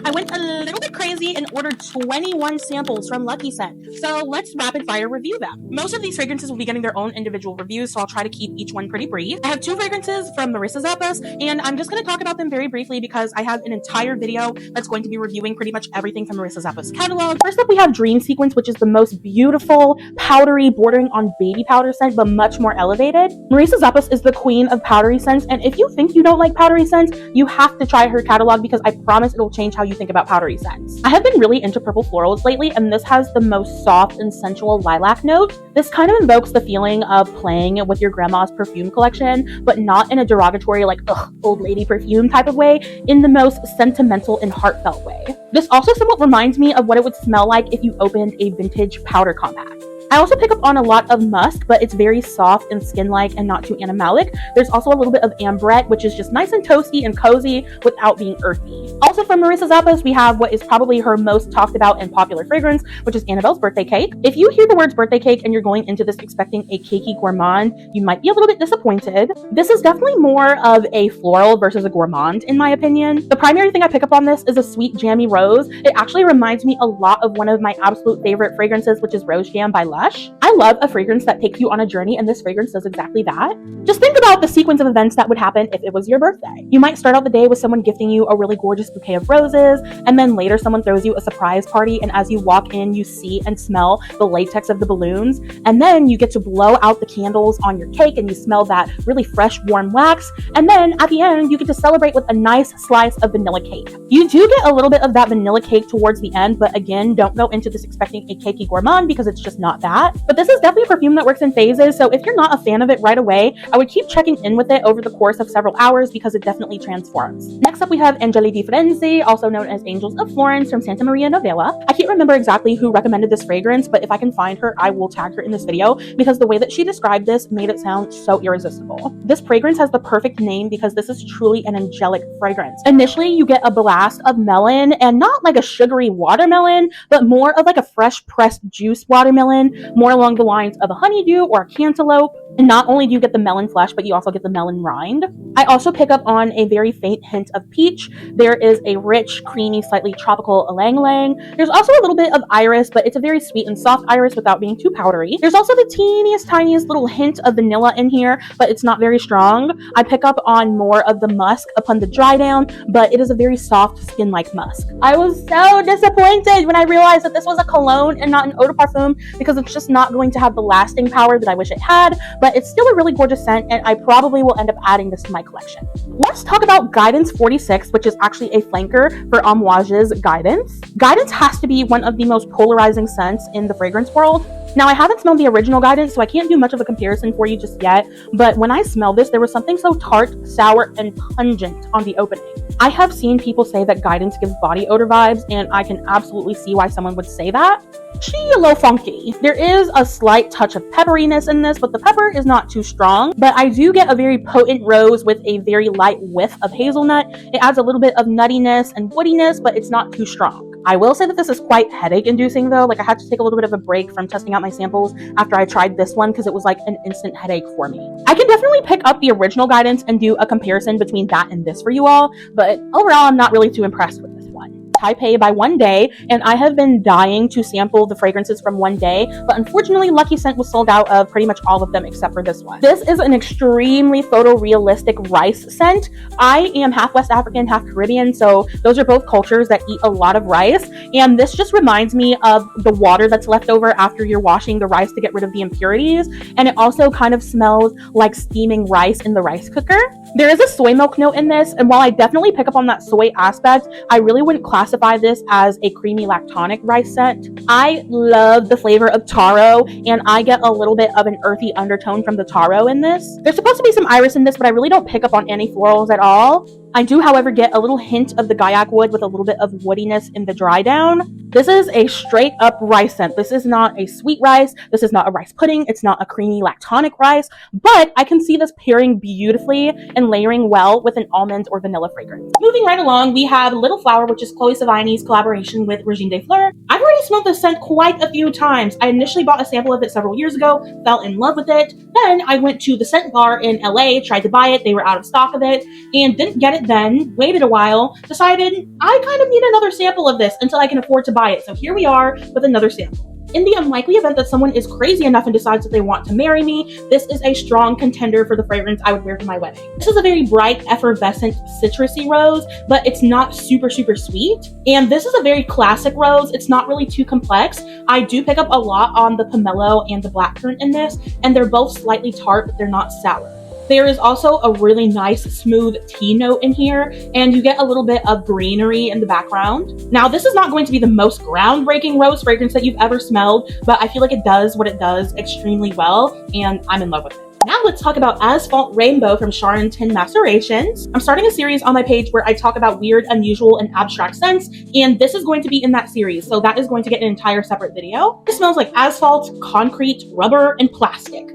I went a little bit crazy and ordered 21 samples from Luckscent. So let's rapid fire review them. Most of these fragrances will be getting their own individual reviews, so I'll try to keep each one pretty brief. I have 2 fragrances from Marissa Zappas, and I'm just going to talk about them very briefly because I have an entire video that's going to be reviewing pretty much everything from Marissa Zappas' catalog. First up, we have Dream Sequence, which is the most beautiful, powdery, bordering on baby powder scent, but much more elevated. Marissa Zappas is the queen of powdery scents, and if you think you don't like powdery scents, you have to try her catalog because I promise it'll change how you think about powdery scents. I have been really into purple florals lately, and this has the most soft and sensual lilac note. This kind of invokes the feeling of playing with your grandma's perfume collection, but not in a derogatory, like, ugh, old lady perfume type of way, in the most sentimental and heartfelt way. This also somewhat reminds me of what it would smell like if you opened a vintage powder compact. I also pick up on a lot of musk, but it's very soft and skin-like and not too animalic. There's also a little bit of ambrette, which is just nice and toasty and cozy without being earthy. Also from Marissa Zappas, we have what is probably her most talked about and popular fragrance, which is Annabel's Birthday Cake. If you hear the words birthday cake and you're going into this expecting a cakey gourmand, you might be a little bit disappointed. This is definitely more of a floral versus a gourmand, in my opinion. The primary thing I pick up on this is a sweet jammy rose. It actually reminds me a lot of one of my absolute favorite fragrances, which is Rose Jam by Lush. I love a fragrance that takes you on a journey, and this fragrance does exactly that. Just think about the sequence of events that would happen if it was your birthday. You might start out the day with someone gifting you a really gorgeous bouquet of roses, and then later someone throws you a surprise party, and as you walk in, you see and smell the latex of the balloons, and then you get to blow out the candles on your cake, and you smell that really fresh, warm wax, and then at the end, you get to celebrate with a nice slice of vanilla cake. You do get a little bit of that vanilla cake towards the end, but again, don't go into this expecting a cakey gourmand because it's just not that. But this is definitely a perfume that works in phases, so if you're not a fan of it right away, I would keep checking in with it over the course of several hours because it definitely transforms. Next up, we have Angeli di Firenze, also known as Angels of Florence from Santa Maria Novella. I can't remember exactly who recommended this fragrance, but if I can find her, I will tag her in this video because the way that she described this made it sound so irresistible. This fragrance has the perfect name because this is truly an angelic fragrance. Initially, you get a blast of melon, and not like a sugary watermelon, but more of like a fresh pressed juice watermelon, more along the lines of a honeydew or a cantaloupe. And not only do you get the melon flesh, but you also get the melon rind. I also pick up on a very faint hint of peach. There is a rich, creamy, slightly tropical ylang-ylang. There's also a little bit of iris, but it's a very sweet and soft iris without being too powdery. There's also the teeniest, tiniest little hint of vanilla in here, but it's not very strong. I pick up on more of the musk upon the dry down, but it is a very soft, skin-like musk. I was so disappointed when I realized that this was a cologne and not an eau de parfum because it's just not going to have the lasting power that I wish it had. But it's still a really gorgeous scent, and I probably will end up adding this to my collection. Let's talk about Guidance 46, which is actually a flanker for Amouage's Guidance. Guidance has to be one of the most polarizing scents in the fragrance world. Now, I haven't smelled the original Guidance, so I can't do much of a comparison for you just yet, but when I smelled this, there was something so tart, sour, and pungent on the opening. I have seen people say that Guidance gives body odor vibes, and I can absolutely see why someone would say that. She a little funky. There is a slight touch of pepperiness in this, but the pepper is not too strong. But I do get a very potent rose with a very light whiff of hazelnut. It adds a little bit of nuttiness and woodiness, but it's not too strong. I will say that this is quite headache inducing though. Like I had to take a little bit of a break from testing out my samples after I tried this one because it was like an instant headache for me. I can definitely pick up the original Guidance and do a comparison between that and this for you all, but overall I'm not really too impressed with this one. Tai Pei by One Day, and I have been dying to sample the fragrances from One Day, but unfortunately Luckscent was sold out of pretty much all of them except for this one. This is an extremely photorealistic rice scent. I am half West African, half Caribbean, so those are both cultures that eat a lot of rice, and this just reminds me of the water that's left over after you're washing the rice to get rid of the impurities, and it also kind of smells like steaming rice in the rice cooker. There is a soy milk note in this, and while I definitely pick up on that soy aspect, I really wouldn't classify this as a creamy lactonic rice scent. I love the flavor of taro, and I get a little bit of an earthy undertone from the taro in this. There's supposed to be some iris in this, but I really don't pick up on any florals at all. I do, however, get a little hint of the Gaiac wood with a little bit of woodiness in the dry down. This is a straight up rice scent. This is not a sweet rice. This is not a rice pudding. It's not a creamy lactonic rice, but I can see this pairing beautifully and layering well with an almond or vanilla fragrance. Moving right along, we have Little Flower, which is Chloe Sevigny's collaboration with Regine des Fleurs. I've already smelled this scent quite a few times. I initially bought a sample of it several years ago, fell in love with it. Then I went to the scent bar in LA, tried to buy it, they were out of stock of it, and didn't get it then, waited a while, decided I kind of need another sample of this until I can afford to buy it. So here we are with another sample. In the unlikely event that someone is crazy enough and decides that they want to marry me, this is a strong contender for the fragrance I would wear to my wedding. This is a very bright, effervescent, citrusy rose, but it's not super sweet. And this is a very classic rose. It's not really too complex. I do pick up a lot on the pomelo and the blackcurrant in this, and they're both slightly tart, but they're not sour. There is also a really nice smooth tea note in here, and you get a little bit of greenery in the background. Now, this is not going to be the most groundbreaking rose fragrance that you've ever smelled, but I feel like it does what it does extremely well, and I'm in love with it. Now let's talk about Asphalt Rainbow from Charenton Macerations. I'm starting a series on my page where I talk about weird, unusual, and abstract scents, and this is going to be in that series, so that is going to get an entire separate video. It smells like asphalt, concrete, rubber, and plastic.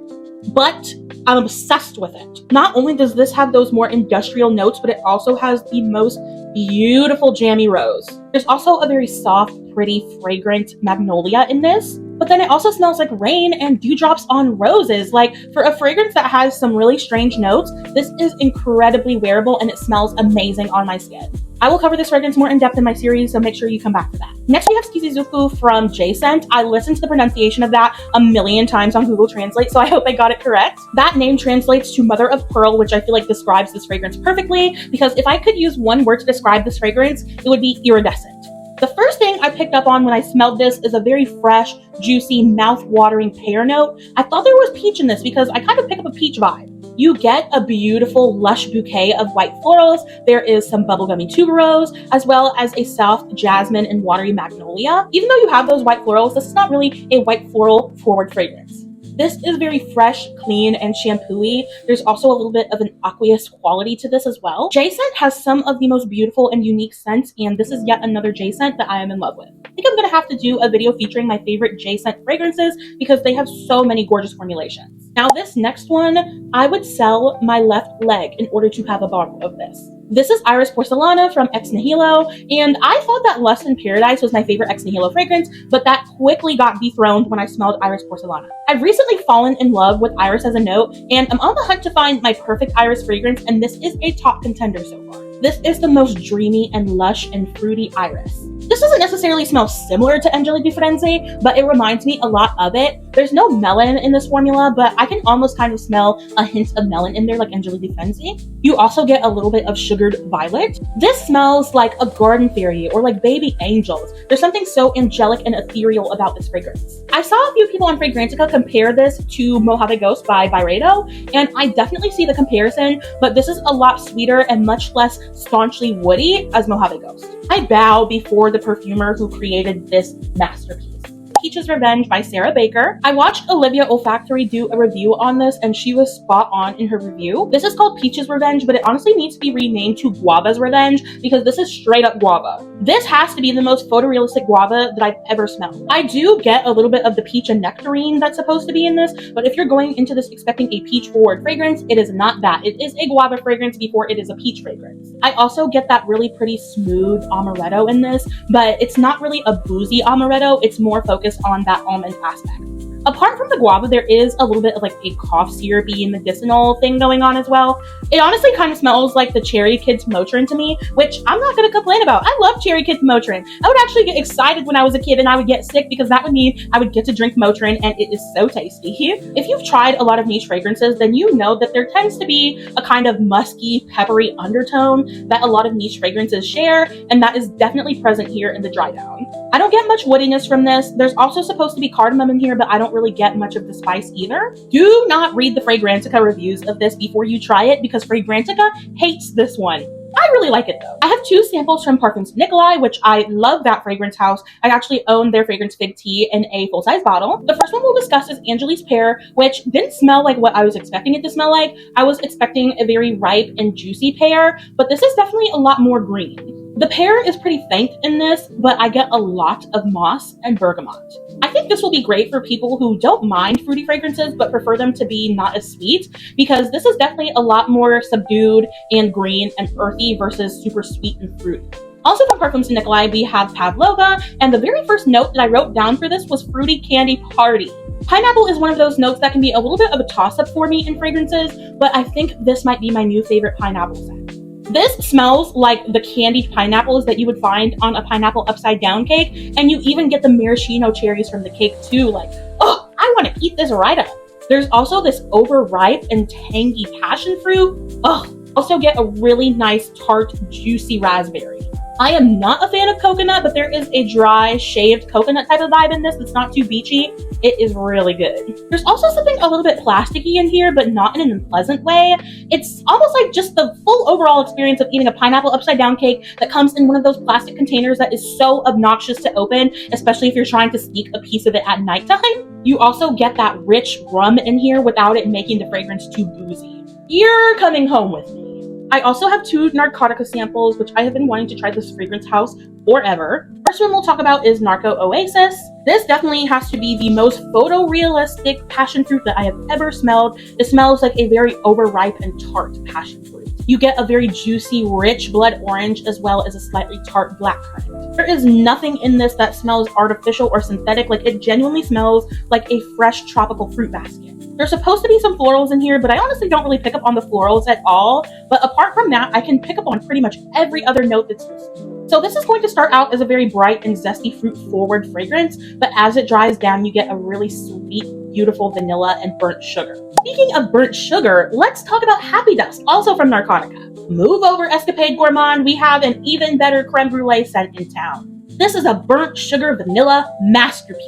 But I'm obsessed with it. Not only does this have those more industrial notes, but it also has the most beautiful jammy rose. There's also a very soft, pretty, fragrant magnolia in this, but then it also smells like rain and dewdrops on roses. Like, for a fragrance that has some really strange notes, this is incredibly wearable and it smells amazing on my skin. I will cover this fragrance more in depth in my series, so make sure you come back for that. Next, we have Tsukishizuku from J-Scent. I listened to the pronunciation of that a million times on Google Translate, so I hope I got it correct. That name translates to mother of pearl, which I feel like describes this fragrance perfectly, because if I could use one word to describe this fragrance, it would be iridescent. The first thing I picked up on when I smelled this is a very fresh, juicy, mouth-watering pear note. I thought there was peach in this because I kind of pick up a peach vibe. You get a beautiful, lush bouquet of white florals. There is some bubblegummy tuberose, as well as a soft jasmine and watery magnolia. Even though you have those white florals, this is not really a white floral forward fragrance. This is very fresh, clean, and shampoo-y. There's also a little bit of an aqueous quality to this as well. J-Scent has some of the most beautiful and unique scents, and this is yet another J-Scent that I am in love with. I think I'm gonna have to do a video featuring my favorite J-Scent fragrances because they have so many gorgeous formulations. Now this next one, I would sell my left leg in order to have a bottle of this. This is Iris Porcelana from Ex Nihilo, and I thought that Lust in Paradise was my favorite Ex Nihilo fragrance, but that quickly got dethroned when I smelled Iris Porcelana. I've recently fallen in love with Iris as a note, and I'm on the hunt to find my perfect Iris fragrance, and this is a top contender so far. This is the most dreamy and lush and fruity Iris. This doesn't necessarily smell similar to Angeli di Firenze, but it reminds me a lot of it. There's no melon in this formula, but I can almost kind of smell a hint of melon in there like Angeli di Firenze. You also get a little bit of sugared violet. This smells like a garden fairy or like baby angels. There's something so angelic and ethereal about this fragrance. I saw a few people on Fragrantica compare this to Mojave Ghost by Byredo, and I definitely see the comparison, but this is a lot sweeter and much less staunchly woody as Mojave Ghost. I bow before the perfumer who created this masterpiece. Peach's Revenge by Sarah Baker. I watched Olivia Olfactory do a review on this and she was spot on in her review. This is called Peach's Revenge, but it honestly needs to be renamed to Guava's Revenge because this is straight up guava. This has to be the most photorealistic guava that I've ever smelled. I do get a little bit of the peach and nectarine that's supposed to be in this, but if you're going into this expecting a peach forward fragrance, it is not that. It is a guava fragrance before it is a peach fragrance. I also get that really pretty smooth amaretto in this, but it's not really a boozy amaretto. It's more focused on that almond aspect. Apart from the guava, there is a little bit of like a cough syrupy medicinal thing going on as well. It honestly kind of smells like the Cherry Kids Motrin to me, which I'm not going to complain about. I love Cherry Kids Motrin. I would actually get excited when I was a kid and I would get sick because that would mean I would get to drink Motrin and it is so tasty. If you've tried a lot of niche fragrances, then you know that there tends to be a kind of musky, peppery undertone that a lot of niche fragrances share, and that is definitely present here in the Dry Down. I don't get much woodiness from this. There's also supposed to be cardamom in here, but I don't really get much of the spice either. Do not read the Fragrantica reviews of this before you try it because Fragrantica hates this one. I really like it though. I have two samples from Parfums Nicolai, which I love that fragrance house. I actually own their fragrance Fig Tea in a full-size bottle. The first one we'll discuss is Angelys Pear, which didn't smell like what I was expecting it to smell like. I was expecting a very ripe and juicy pear, but this is definitely a lot more green. The pear is pretty faint in this, but I get a lot of moss and bergamot. I think this will be great for people who don't mind fruity fragrances, but prefer them to be not as sweet, because this is definitely a lot more subdued and green and earthy versus super sweet and fruity. Also from Parfums and Nicolai, we have Pavlova, and the very first note that I wrote down for this was Fruity Candy Party. Pineapple is one of those notes that can be a little bit of a toss-up for me in fragrances, but I think this might be my new favorite pineapple scent. This smells like the candied pineapples that you would find on a pineapple upside down cake, and you even get the maraschino cherries from the cake too. Like, oh, I want to eat this right up. There's also this overripe and tangy passion fruit. Oh, also get a really nice tart, juicy raspberry. I am not a fan of coconut, but there is a dry, shaved coconut type of vibe in this that's not too beachy. It is really good. There's also something a little bit plasticky in here, but not in an unpleasant way. It's almost like just the full overall experience of eating a pineapple upside down cake that comes in one of those plastic containers that is so obnoxious to open, especially if you're trying to sneak a piece of it at nighttime. You also get that rich rum in here without it making the fragrance too boozy. You're coming home with me. I also have 2 Narcotica samples, which I have been wanting to try this fragrance house forever. First one we'll talk about is Narco Oasis. This definitely has to be the most photorealistic passion fruit that I have ever smelled. It smells like a very overripe and tart passion fruit. You get a very juicy, rich blood orange as well as a slightly tart blackcurrant. There is nothing in this that smells artificial or synthetic. Like, it genuinely smells like a fresh tropical fruit basket. There's supposed to be some florals in here, but I honestly don't really pick up on the florals at all. But apart from that, I can pick up on pretty much every other note that's listed. So this is going to start out as a very bright and zesty fruit-forward fragrance, but as it dries down, you get a really sweet, beautiful vanilla and burnt sugar. Speaking of burnt sugar, let's talk about Happy Dust, also from Narcotica. Move over, Escapade Gourmand, we have an even better creme brulee scent in town. This is a burnt sugar vanilla masterpiece.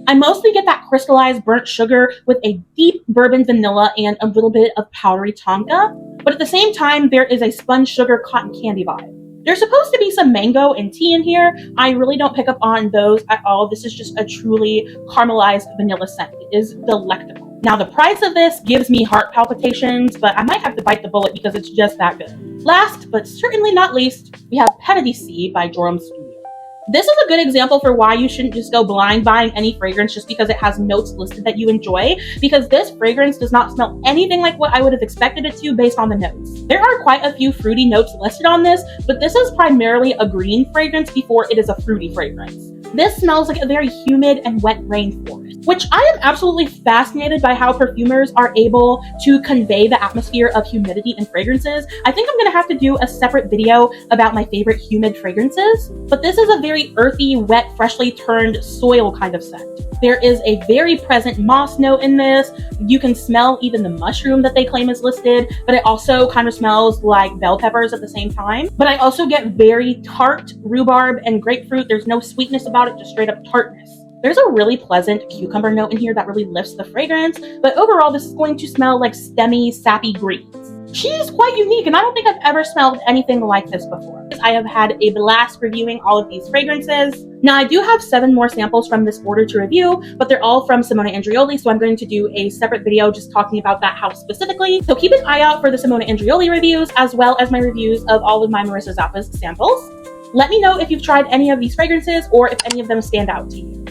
I mostly get that crystallized burnt sugar with a deep bourbon vanilla and a little bit of powdery tonka, but at the same time, there is a sponge sugar cotton candy vibe. There's supposed to be some mango and tea in here. I really don't pick up on those at all. This is just a truly caramelized vanilla scent. It is delectable. Now, the price of this gives me heart palpitations, but I might have to bite the bullet because it's just that good. Last, but certainly not least, we have Paradisi by Jorum. This is a good example for why you shouldn't just go blind buying any fragrance just because it has notes listed that you enjoy, because this fragrance does not smell anything like what I would have expected it to based on the notes. There are quite a few fruity notes listed on this, but this is primarily a green fragrance before it is a fruity fragrance. This smells like a very humid and wet rainforest, which I am absolutely fascinated by how perfumers are able to convey the atmosphere of humidity in fragrances. I think I'm going to have to do a separate video about my favorite humid fragrances, but this is a very earthy, wet, freshly turned soil kind of scent. There is a very present moss note in this. You can smell even the mushroom that they claim is listed, but it also kind of smells like bell peppers at the same time. But I also get very tart rhubarb and grapefruit. There's no sweetness about it, just straight up tartness. There's a really pleasant cucumber note in here that really lifts the fragrance, but overall this is going to smell like stemmy, sappy greens. She is quite unique, and I don't think I've ever smelled anything like this before. I have had a blast reviewing all of these fragrances. Now, I do have 7 more samples from this order to review, but they're all from Simone Andreoli, so I'm going to do a separate video just talking about that house specifically. So keep an eye out for the Simone Andreoli reviews, as well as my reviews of all of my Marissa Zappas samples. Let me know if you've tried any of these fragrances or if any of them stand out to you.